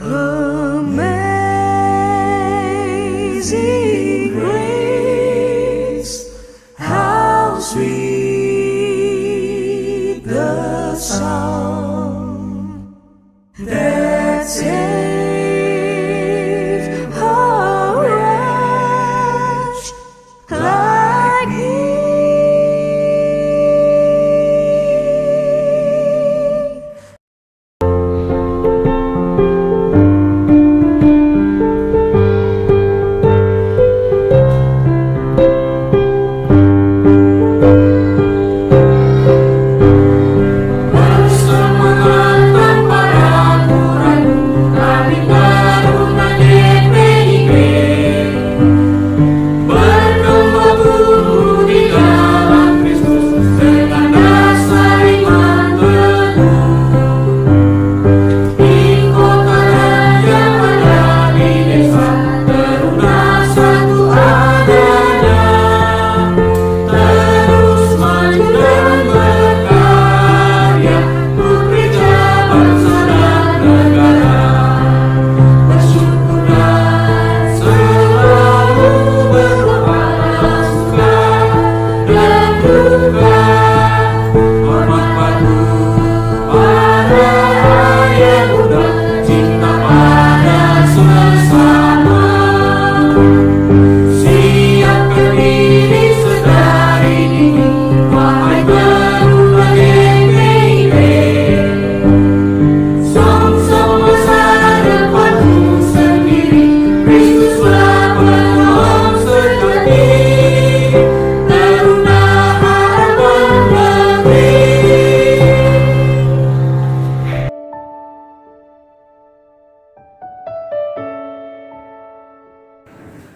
Amazing grace, how sweet the sound that saved a wretch like me.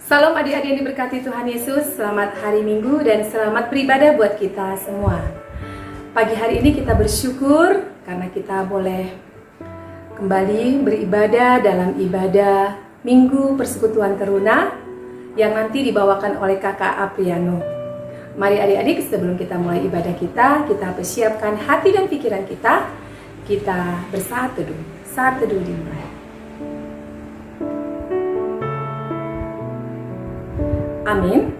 Salam adik-adik yang diberkati Tuhan Yesus, selamat hari Minggu dan selamat beribadah buat kita semua. Pagi hari ini kita bersyukur karena kita boleh kembali beribadah dalam ibadah Minggu Persekutuan Teruna yang nanti dibawakan oleh Kakak Apriano. Mari adik-adik, sebelum kita mulai ibadah kita persiapkan hati dan pikiran kita bersaat teduh. Saat teduh dimulai. Amin.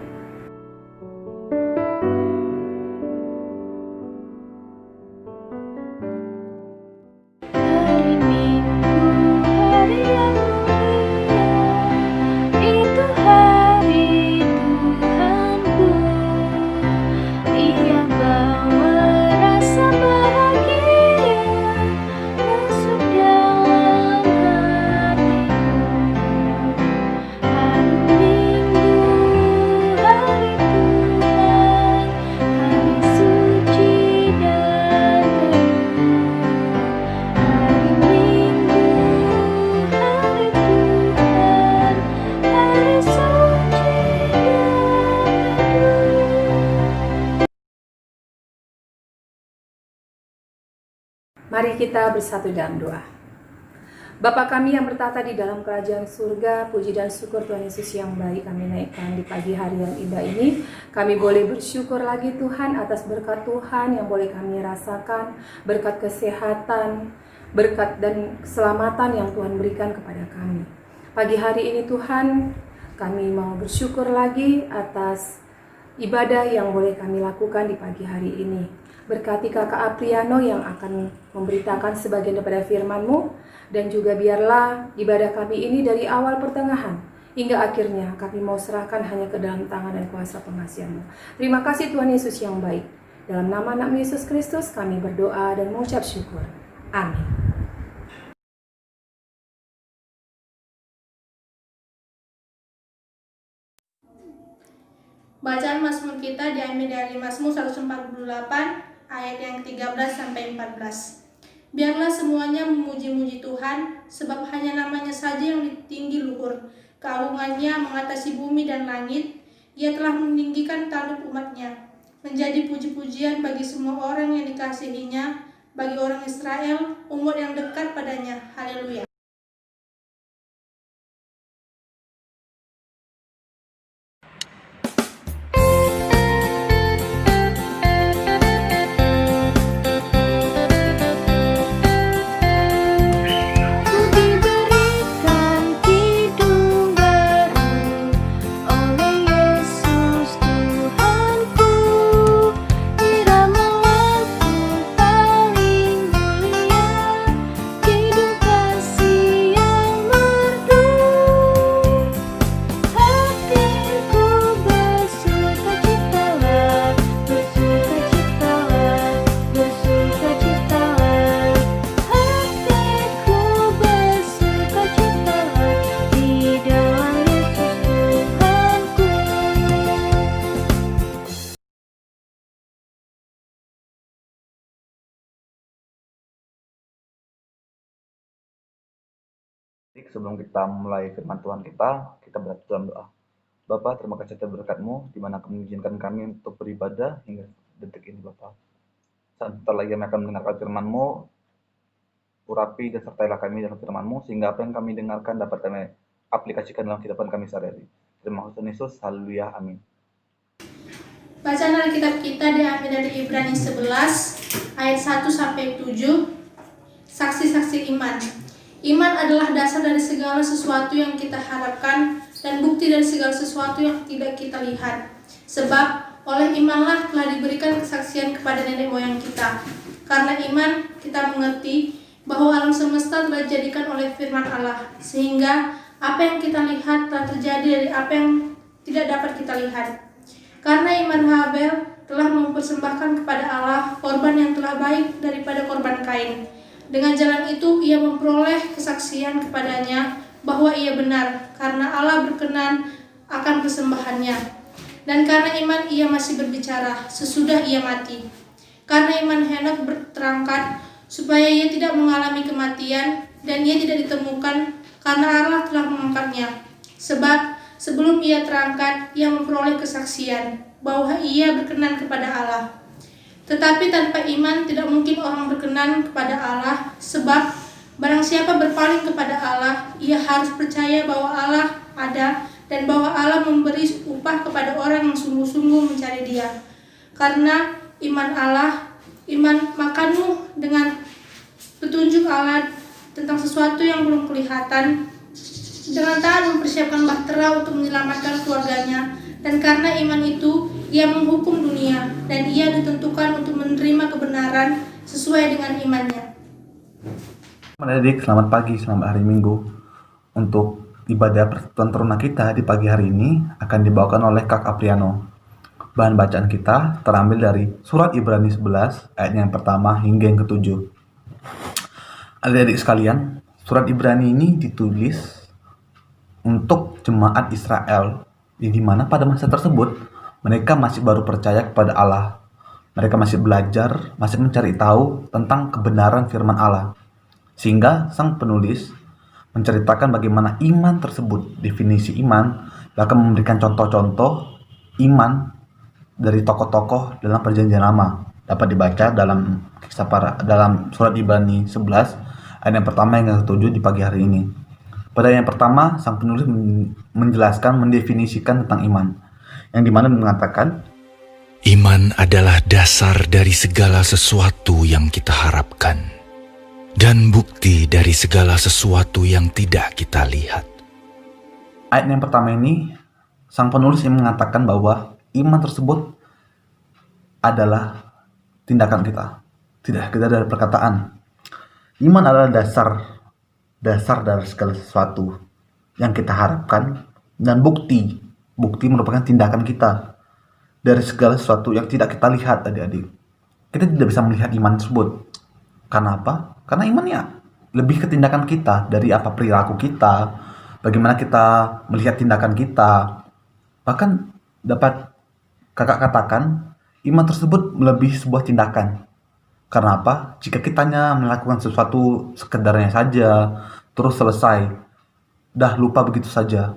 Hari Minggu, hari yang mulia, itu hari Tuhanku. Ia bawa rasa bahagia masuk dalam hatiku. Hari Minggu, hari Tuhan, hari suci dan teduh. Hari Minggu, hari Tuhan, hari suci dan teduh. Mari kita bersatu dalam doa. Bapa kami yang bertata di dalam kerajaan surga, puji dan syukur Tuhan Yesus yang baik kami naikkan di pagi hari yang indah ini. Kami boleh bersyukur lagi Tuhan atas berkat Tuhan yang boleh kami rasakan, berkat kesehatan, berkat dan keselamatan yang Tuhan berikan kepada kami. Pagi hari ini Tuhan, kami mau bersyukur lagi atas ibadah yang boleh kami lakukan di pagi hari ini. Berkati Kakak Apriano yang akan memberitakan sebagian daripada firman-Mu, dan juga biarlah ibadah kami ini dari awal pertengahan hingga akhirnya kami mau serahkan hanya ke dalam tangan dan kuasa pengasihan-Mu. Terima kasih Tuhan Yesus yang baik. Dalam nama anak Yesus Kristus kami berdoa dan mengucap syukur. Amin. Bacaan Mazmur kita diambil dari Mazmur 148 ayat yang 13 sampai 14. Biarlah semuanya memuji-muji Tuhan, sebab hanya namanya saja yang tinggi luhur. Keagungannya mengatasi bumi dan langit. Ia telah meninggikan tanduk umatnya, menjadi puji-pujian bagi semua orang yang dikasihinya, bagi orang Israel, umat yang dekat padanya. Haleluya. Ku diberi Sebelum kita mulai firman Tuhan kita berdoa dalam doa. Bapa, terima kasih atas berkat-Mu, di mana Kamu mengizinkan kami untuk beribadah hingga detik ini, Bapa. Sebentar lagi kami akan mendengarkan firman-Mu, urapi dan sertailah kami dalam firman-Mu, sehingga apa yang kami dengarkan dapat kami aplikasikan dalam kehidupan kami sehari-hari. Terima kasih Tuhan Yesus, haleluya, amin. Bacaan Alkitab kita diambil dari Ibrani 11 ayat 1-7. Saksi-saksi iman. Iman adalah dasar dari segala sesuatu yang kita harapkan dan bukti dari segala sesuatu yang tidak kita lihat. Sebab oleh imanlah telah diberikan kesaksian kepada nenek moyang kita. Karena iman kita mengerti bahwa alam semesta telah dijadikan oleh firman Allah, sehingga apa yang kita lihat telah terjadi dari apa yang tidak dapat kita lihat. Karena iman Habel telah mempersembahkan kepada Allah korban yang telah baik daripada korban Kain. Dengan jalan itu ia memperoleh kesaksian kepadanya bahwa ia benar, karena Allah berkenan akan persembahannya. Dan karena iman ia masih berbicara sesudah ia mati. Karena iman Henok berterangkat supaya ia tidak mengalami kematian, dan ia tidak ditemukan karena Allah telah mengangkatnya. Sebab sebelum ia terangkat, ia memperoleh kesaksian bahwa ia berkenan kepada Allah. Tetapi tanpa iman tidak mungkin orang berkenan kepada Allah, sebab barang siapa berpaling kepada Allah, ia harus percaya bahwa Allah ada dan bahwa Allah memberi upah kepada orang yang sungguh-sungguh mencari Dia. Karena iman Allah, iman makanmu dengan petunjuk Allah tentang sesuatu yang belum kelihatan, dengan taat mempersiapkan bahtera untuk menyelamatkan keluarganya, dan karena iman itu ia menghukum dunia, dan ia ditentukan untuk menerima kebenaran sesuai dengan imannya. Adik, selamat pagi, selamat hari Minggu. Untuk ibadah persekutuan teruna kita di pagi hari ini akan dibawakan oleh Kak Apriano. Bahan bacaan kita terambil dari surat Ibrani 11 ayat yang pertama hingga yang ketujuh. Adik-adik sekalian, surat Ibrani ini ditulis untuk jemaat Israel, di mana pada masa tersebut mereka masih baru percaya kepada Allah. Mereka masih belajar, masih mencari tahu tentang kebenaran firman Allah. Sehingga sang penulis menceritakan bagaimana iman tersebut, definisi iman, bahkan memberikan contoh-contoh iman dari tokoh-tokoh dalam Perjanjian Lama. Dapat dibaca dalam surat Ibrani 11 ayat yang pertama hingga ketujuh di pagi hari ini. Pada yang pertama, sang penulis menjelaskan, mendefinisikan tentang iman, yang dimana mengatakan, iman adalah dasar dari segala sesuatu yang kita harapkan, dan bukti dari segala sesuatu yang tidak kita lihat. Ayat yang pertama ini, sang penulis yang mengatakan bahwa iman tersebut adalah tindakan kita, tidak kita dari perkataan. Iman adalah dasar dari segala sesuatu yang kita harapkan, dan bukti merupakan tindakan kita dari segala sesuatu yang tidak kita lihat, adik-adik. Kita tidak bisa melihat iman tersebut. Karena apa? Karena imannya lebih ke tindakan kita, dari apa perilaku kita, bagaimana kita melihat tindakan kita. Bahkan dapat kakak katakan, iman tersebut melebihi sebuah tindakan. Karena apa? Jika kitanya melakukan sesuatu sekedarnya saja, terus selesai, dah lupa begitu saja.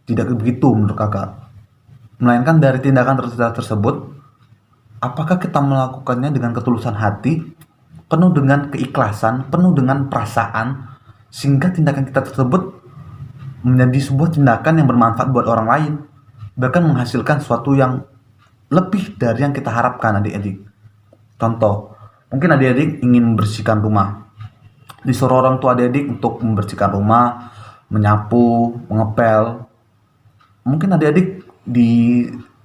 Tidak begitu menurut kakak. Melainkan dari tindakan tersebut, apakah kita melakukannya dengan ketulusan hati, penuh dengan keikhlasan, penuh dengan perasaan, sehingga tindakan kita tersebut menjadi sebuah tindakan yang bermanfaat buat orang lain, bahkan menghasilkan sesuatu yang lebih dari yang kita harapkan, adik-adik. Contoh, mungkin adik-adik ingin membersihkan rumah. Disuruh orang tua adik-adik untuk membersihkan rumah, menyapu, mengepel. Mungkin adik-adik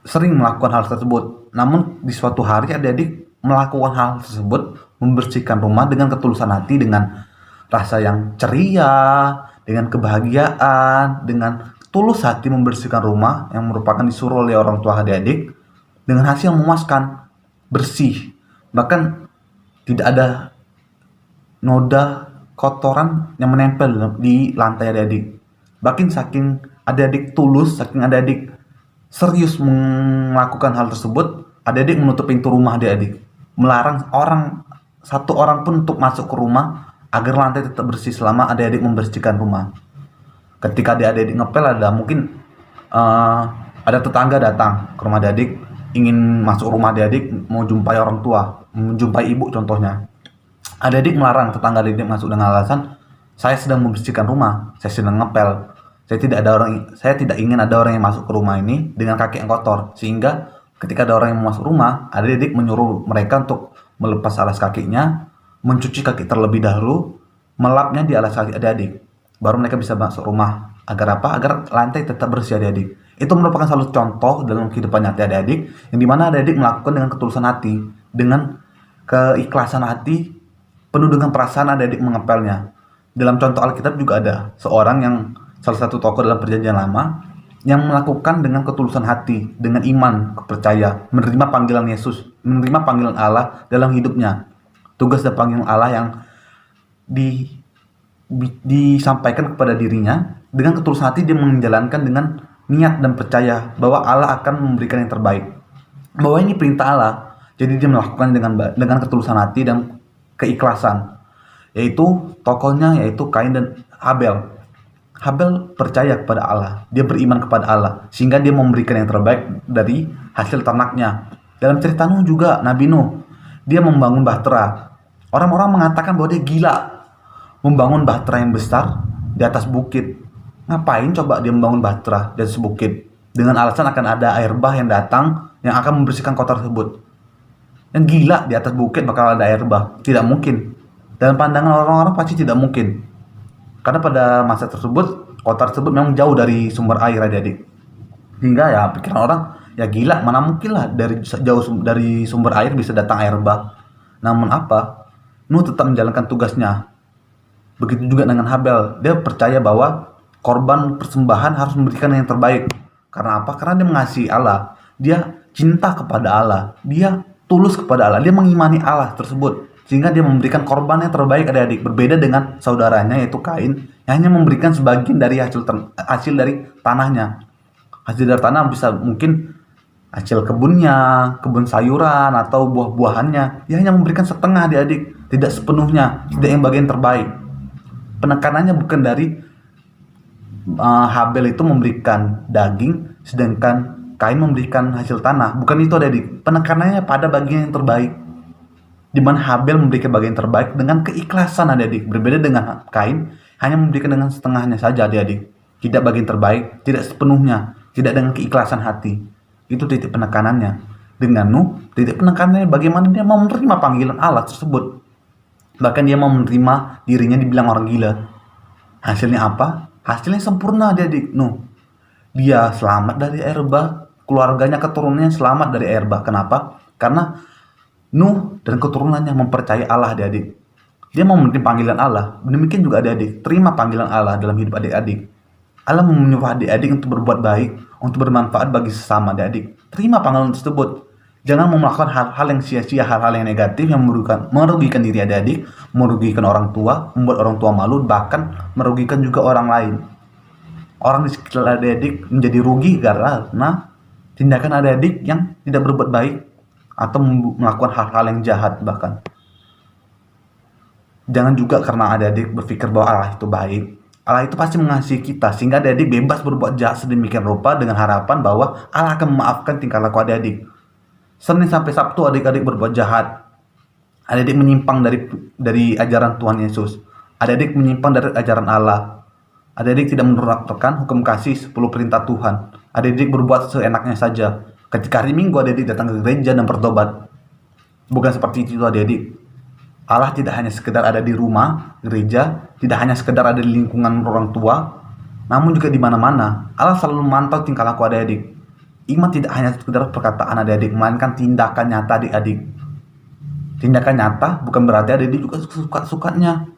sering melakukan hal tersebut. Namun di suatu hari adik-adik melakukan hal tersebut, membersihkan rumah dengan ketulusan hati, dengan rasa yang ceria, dengan kebahagiaan, dengan tulus hati membersihkan rumah yang merupakan disuruh oleh orang tua adik-adik, dengan hasil yang memuaskan, bersih. Bahkan tidak ada noda kotoran yang menempel di lantai adik-adik. Bahkan saking adik-adik tulus, saking adik-adik serius melakukan hal tersebut, adik-adik menutup pintu rumah adik-adik, melarang satu orang pun untuk masuk ke rumah agar lantai tetap bersih selama adik-adik membersihkan rumah. Ketika adik-adik ngepel, ada tetangga datang ke rumah adik, ingin masuk rumah adik, mau jumpai orang tua, menjumpai ibu contohnya. Adik melarang tetangga adik masuk dengan alasan, saya sedang membersihkan rumah, saya sedang ngepel, saya tidak ingin ada orang yang masuk ke rumah ini dengan kaki yang kotor. Sehingga ketika ada orang yang masuk rumah, adik menyuruh mereka untuk melepas alas kakinya, mencuci kaki terlebih dahulu, melapnya di alas kaki adik, baru mereka bisa masuk rumah. Agar apa? Agar lantai tetap bersih adik. Itu merupakan salah satu contoh dalam kehidupan nyata adik, yang dimana adik melakukan dengan ketulusan hati, dengan keikhlasan hati, penuh dengan perasaan adik mengepelnya. Dalam contoh Alkitab juga ada seorang yang salah satu tokoh dalam perjanjian lama yang melakukan dengan ketulusan hati, dengan iman, percaya, menerima panggilan Yesus, menerima panggilan Allah dalam hidupnya. Tugas dan panggilan Allah yang disampaikan kepada dirinya, dengan ketulusan hati dia menjalankan dengan niat dan percaya bahwa Allah akan memberikan yang terbaik, bahwa ini perintah Allah. Jadi dia melakukan dengan ketulusan hati dan keikhlasan. Yaitu tokohnya yaitu Kain dan Habel. Habel percaya kepada Allah, dia beriman kepada Allah, sehingga dia memberikan yang terbaik dari hasil ternaknya. Dalam cerita Nuh juga, Nabi Nuh, dia membangun bahtera. Orang-orang mengatakan bahwa dia gila membangun bahtera yang besar di atas bukit. Ngapain coba dia membangun bahtera di atas bukit? Dengan alasan akan ada air bah yang datang yang akan membersihkan kota tersebut. Yang gila di atas bukit bakal ada air bah? Tidak mungkin. Dalam pandangan orang-orang pasti tidak mungkin. Karena pada masa tersebut, kota tersebut memang jauh dari sumber air adik-adik. Hingga ya pikiran orang, ya gila, mana mungkin lah jauh dari sumber air bisa datang air bah. Namun apa? Nuh tetap menjalankan tugasnya. Begitu juga dengan Habel. Dia percaya bahwa korban persembahan harus memberikan yang terbaik. Karena apa? Karena dia mengasihi Allah. Dia cinta kepada Allah. Dia tulus kepada Allah. Dia mengimani Allah tersebut. Sehingga dia memberikan korban yang terbaik adik-adik. Berbeda dengan saudaranya yaitu Kain, yang hanya memberikan sebagian dari hasil dari tanahnya. Hasil dari tanah bisa mungkin hasil kebunnya, kebun sayuran atau buah-buahannya. Dia hanya memberikan setengah adik-adik, tidak sepenuhnya, tidak yang bagian terbaik. Penekanannya bukan dari Habel itu memberikan daging, sedangkan Kain memberikan hasil tanah. Bukan itu adik-adik. Penekanannya pada bagian yang terbaik. Di mana Habel memberikan bagian terbaik dengan keikhlasan adik-adik. Berbeda dengan Kain, hanya memberikan dengan setengahnya saja adik-adik. Tidak bagian terbaik, tidak sepenuhnya, tidak dengan keikhlasan hati. Itu titik penekanannya. Dengan Nuh, titik penekanannya bagaimana dia mau menerima panggilan Allah tersebut. Bahkan dia mau menerima dirinya dibilang orang gila. Hasilnya apa? Hasilnya sempurna adik-adik. Nuh, dia selamat dari air bah. Keluarganya, keturunannya selamat dari air bah. Kenapa? Karena Nuh dan keturunannya mempercayai Allah adik-adik. Dia mau menerima panggilan Allah. Demikian juga adik-adik. Terima panggilan Allah dalam hidup adik-adik. Allah menyuruh adik-adik untuk berbuat baik, untuk bermanfaat bagi sesama adik-adik. Terima panggilan tersebut. Jangan melakukan hal-hal yang sia-sia, hal-hal yang negatif yang merugikan diri adik-adik, merugikan orang tua, membuat orang tua malu, bahkan merugikan juga orang lain. Orang di sekitar adik-adik menjadi rugi karena tindakan adik-adik yang tidak berbuat baik atau melakukan hal-hal yang jahat bahkan. Jangan juga karena adik-adik berpikir bahwa Allah itu baik. Allah itu pasti mengasihi kita, sehingga adik-adik bebas berbuat jahat sedemikian rupa dengan harapan bahwa Allah akan memaafkan tingkah laku adik-adik. Senin sampai Sabtu adik-adik berbuat jahat. Adik-adik menyimpang dari ajaran Tuhan Yesus. Adik-adik menyimpang dari ajaran Allah. Adik-adik tidak menerapkan hukum kasih 10 perintah Tuhan. Adik-adik berbuat seenaknya saja. Ketika hari Minggu adik-adik datang ke gereja dan bertobat. Bukan seperti itu adik-adik. Allah tidak hanya sekedar ada di rumah, gereja, tidak hanya sekedar ada di lingkungan orang tua, namun juga di mana-mana. Allah selalu memantau tingkah laku adik-adik. Iman tidak hanya sekedar perkataan adik-adik, melainkan tindakan nyata adik-adik. Tindakan nyata bukan berarti adik-adik juga suka-sukanya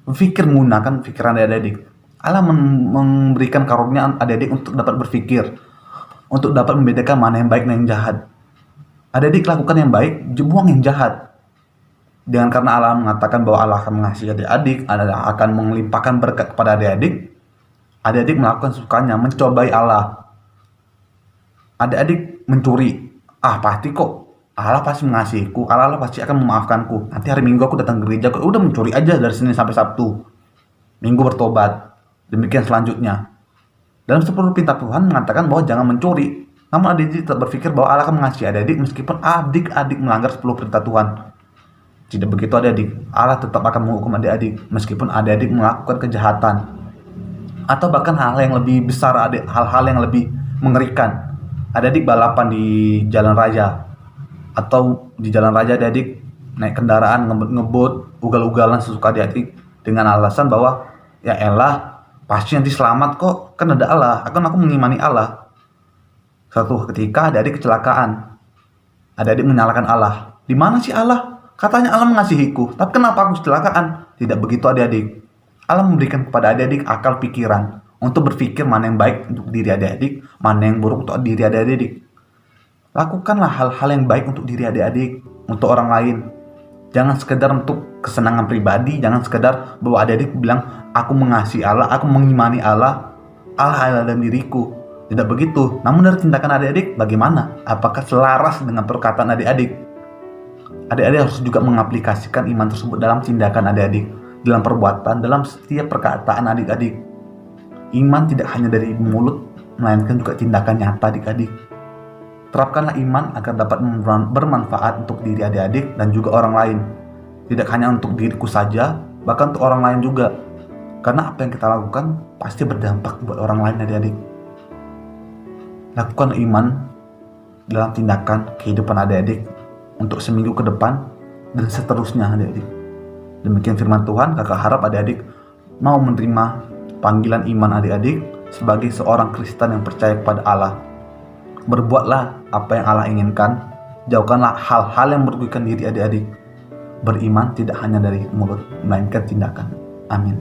berpikir menggunakan pikiran adik-adik. Allah memberikan karunia adik-adik untuk dapat berpikir, untuk dapat membedakan mana yang baik dan yang jahat. Adik-adik lakukan yang baik, buang yang jahat. Dengan karena Allah mengatakan bahwa Allah akan mengasihi adik-adik, Allah akan melimpahkan berkat kepada adik-adik, adik-adik melakukan sukanya, mencobai Allah. Adik-adik mencuri, pasti kok Allah pasti mengasihiku, Allah pasti akan memaafkanku. Nanti hari Minggu aku datang ke gereja, aku udah mencuri aja dari Senin sampai Sabtu. Minggu bertobat. Demikian selanjutnya. Dalam 10 perintah Tuhan mengatakan bahwa jangan mencuri. Namun adik-adik tetap berpikir bahwa Allah akan mengasihi adik-adik meskipun adik-adik melanggar 10 perintah Tuhan. Tidak begitu adik-adik. Allah tetap akan menghukum adik-adik meskipun adik-adik melakukan kejahatan. Atau bahkan hal yang lebih besar, hal-hal yang lebih mengerikan. Adik-adik balapan di jalan raya. Atau di jalan raya adik-adik naik kendaraan, ngebut, ugal-ugalan sesuka adik-adik dengan alasan bahwa ya elah pasti nanti selamat kok, kan ada Allah, aku mengimani Allah. Suatu ketika adik-adik kecelakaan, adik-adik menyalahkan Allah. Di mana sih Allah? Katanya Allah mengasihiku, tapi kenapa aku kecelakaan? Tidak begitu adik-adik. Allah memberikan kepada adik-adik akal pikiran untuk berpikir mana yang baik untuk diri adik-adik, mana yang buruk untuk diri adik-adik. Lakukanlah hal-hal yang baik untuk diri adik-adik, untuk orang lain. Jangan sekedar untuk kesenangan pribadi, jangan sekedar bahwa adik-adik bilang, aku mengasihi Allah, aku mengimani Allah, Allah ada dalam diriku. Tidak begitu. Namun dari tindakan adik-adik, bagaimana? Apakah selaras dengan perkataan adik-adik? Adik-adik harus juga mengaplikasikan iman tersebut dalam tindakan adik-adik, dalam perbuatan, dalam setiap perkataan adik-adik. Iman tidak hanya dari mulut, melainkan juga tindakan nyata adik-adik. Terapkanlah iman agar dapat bermanfaat untuk diri adik-adik dan juga orang lain. Tidak hanya untuk diriku saja, bahkan untuk orang lain juga. Karena apa yang kita lakukan pasti berdampak buat orang lain adik-adik. Lakukan iman dalam tindakan kehidupan adik-adik untuk seminggu ke depan dan seterusnya adik-adik. Demikian firman Tuhan, kakak harap adik-adik mau menerima panggilan iman adik-adik sebagai seorang Kristen yang percaya kepada Allah. Berbuatlah apa yang Allah inginkan, jauhkanlah hal-hal yang merugikan diri adik-adik. Beriman tidak hanya dari mulut, melainkan tindakan. Amin.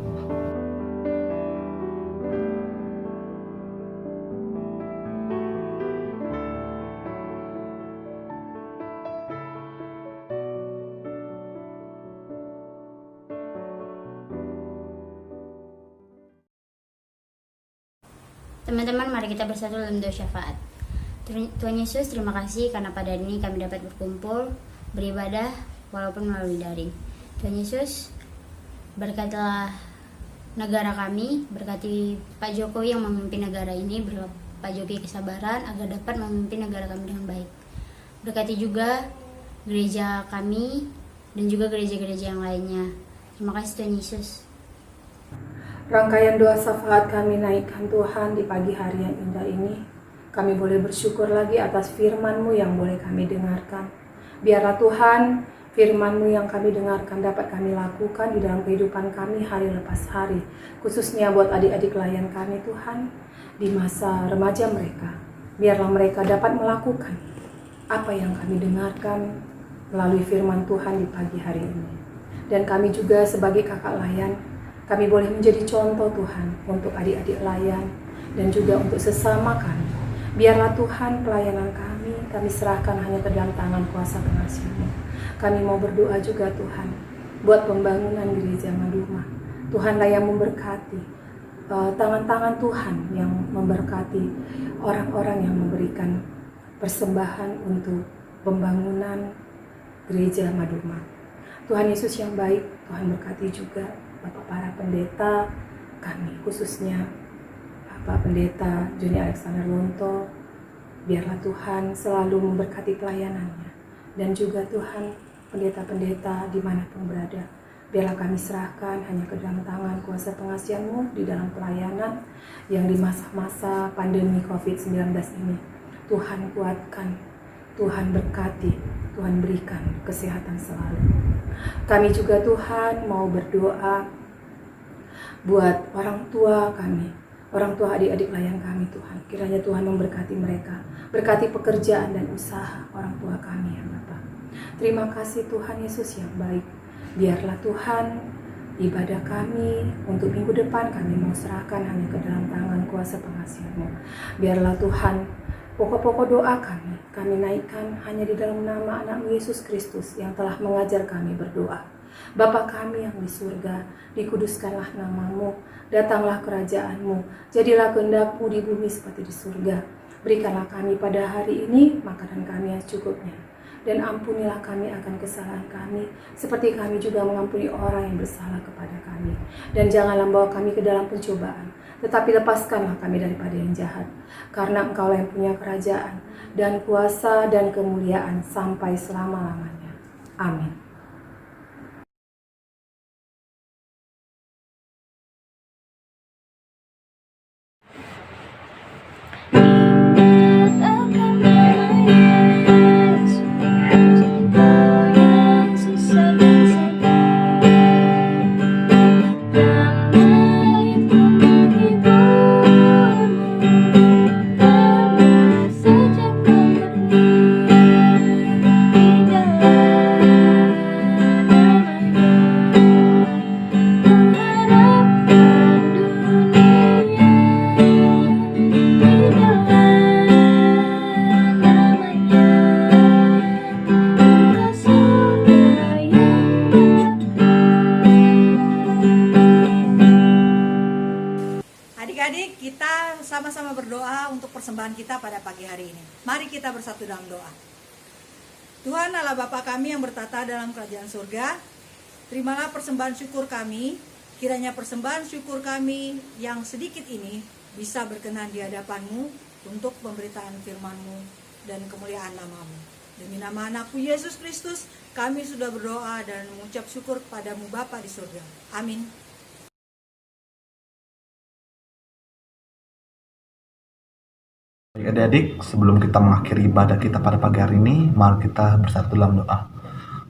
Teman-teman, mari kita bersatu dalam doa syafaat. Tuhan Yesus, terima kasih karena pada hari ini kami dapat berkumpul, beribadah walaupun melalui daring. Tuhan Yesus, berkatilah negara kami, berkati Pak Jokowi yang memimpin negara ini, beri Pak Jokowi kesabaran agar dapat memimpin negara kami dengan baik. Berkati juga gereja kami dan juga gereja-gereja yang lainnya. Terima kasih Tuhan Yesus. Rangkaian doa syafaat kami naikkan Tuhan di pagi hari yang indah ini. Kami boleh bersyukur lagi atas firman-Mu yang boleh kami dengarkan. Biarlah Tuhan, firman-Mu yang kami dengarkan dapat kami lakukan di dalam kehidupan kami hari lepas hari. Khususnya buat adik-adik klien kami Tuhan, di masa remaja mereka. Biarlah mereka dapat melakukan apa yang kami dengarkan melalui firman Tuhan di pagi hari ini. Dan kami juga sebagai kakak layan, kami boleh menjadi contoh Tuhan untuk adik-adik layan dan juga untuk sesama kami. Biarlah Tuhan pelayanan kami serahkan hanya ke dalam tangan kuasa pengasihan-Mu. Kami mau berdoa juga Tuhan buat pembangunan gereja Maduma. Tuhanlah yang memberkati, tangan-tangan Tuhan yang memberkati orang-orang yang memberikan persembahan untuk pembangunan gereja Maduma. Tuhan Yesus yang baik, Tuhan berkati juga Bapak para pendeta kami, khususnya Bapak Pendeta Joni Alexander Lonto. Biarlah Tuhan selalu memberkati pelayanannya, dan juga Tuhan pendeta-pendeta dimanapun berada. Biarlah kami serahkan hanya ke dalam tangan kuasa pengasihan-Mu di dalam pelayanan yang di masa-masa pandemi COVID-19 ini. Tuhan kuatkan, Tuhan berkati, Tuhan berikan kesehatan selalu. Kami juga Tuhan mau berdoa buat orang tua kami, orang tua adik-adik layan kami Tuhan. Kiranya Tuhan memberkati mereka, berkati pekerjaan dan usaha orang tua kami ya Bapa. Terima kasih Tuhan Yesus yang baik. Biarlah Tuhan ibadah kami untuk minggu depan kami mau serahkan hanya ke dalam tangan kuasa pengasihan-Mu. Biarlah Tuhan pokok-pokok doa kami naikkan hanya di dalam nama anak Yesus Kristus yang telah mengajar kami berdoa. Bapa kami yang di surga, dikuduskanlah nama-Mu, datanglah kerajaan-Mu, jadilah kehendak-Mu di bumi seperti di surga. Berikanlah kami pada hari ini makanan kami yang secukupnya. dan ampunilah kami akan kesalahan kami, seperti kami juga mengampuni orang yang bersalah kepada kami. Dan janganlah membawa kami ke dalam pencobaan, tetapi lepaskanlah kami daripada yang jahat. Karena Engkaulah yang punya kerajaan, dan kuasa, dan kemuliaan sampai selama-lamanya. Amin. Ingat akan nama Yesus, Kau yang susah dan sabar. Nama itu menghiburmu, nama saja kau berdiri di dalam namanya. Mengharapkan dunia di dalam namanya, hingga surga yang Adik-adik, kita sama-sama berdoa untuk persembahan kita pada pagi hari ini. Mari kita bersatu dalam doa. Tuhan Allah Bapa kami yang bertata dalam kerajaan surga, terimalah persembahan syukur kami. Kiranya persembahan syukur kami yang sedikit ini bisa berkenan di hadapan-Mu untuk pemberitaan firman-Mu dan kemuliaan nama-Mu. Demi nama anakku Yesus Kristus, kami sudah berdoa dan mengucap syukur kepadamu Bapa di surga. Amin. Baik, adik-adik, sebelum kita mengakhiri ibadah kita pada pagi hari ini, mari kita bersatu dalam doa.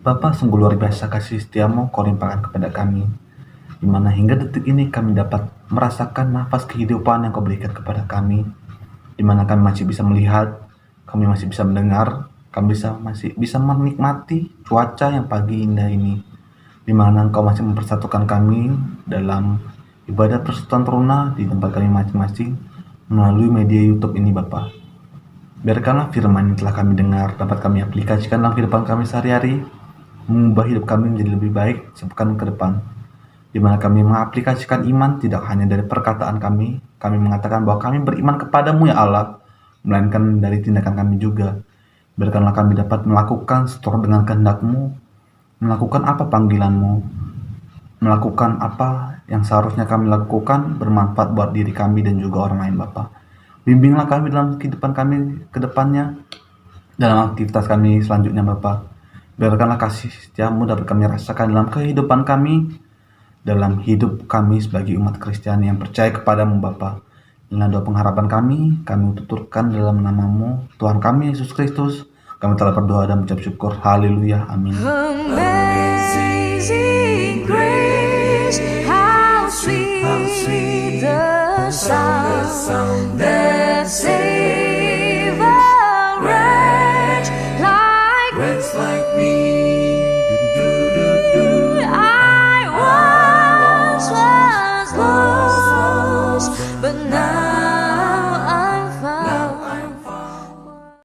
Bapa, sungguh luar biasa kasih setiamu Kau limpahkan kepada kami, di mana hingga detik ini kami dapat merasakan nafas kehidupan yang Kau berikan kepada kami, di mana kami masih bisa melihat, kami masih bisa mendengar, kami masih bisa menikmati cuaca yang pagi indah ini, di mana Engkau masih mempersatukan kami dalam ibadah persekutuan teruna di tempat kami masing-masing melalui media YouTube ini Bapa. Biarkanlah firman yang telah kami dengar dapat kami aplikasikan dalam kehidupan kami sehari-hari, mengubah hidup kami menjadi lebih baik sepekan ke depan, di mana kami mengaplikasikan iman tidak hanya dari perkataan kami mengatakan bahwa kami beriman kepadamu ya Allah, melainkan dari tindakan kami juga. Biarkanlah kami dapat melakukan seturut dengan kehendak-Mu, melakukan apa panggilan-Mu, melakukan apa yang seharusnya kami lakukan bermanfaat buat diri kami dan juga orang lain Bapa. Bimbinglah kami dalam kehidupan kami ke depannya, dalam aktivitas kami selanjutnya Bapa. Biarkanlah kasih setiamu dapat kami rasakan dalam kehidupan kami, dalam hidup kami sebagai umat Kristiani yang percaya kepadamu Bapa. Inilah doa pengharapan kami tuturkan dalam namamu Tuhan kami Yesus Kristus. Kami telah berdoa dan mengucap syukur. Haleluya. Amin. Amazing grace, how sweet the sound that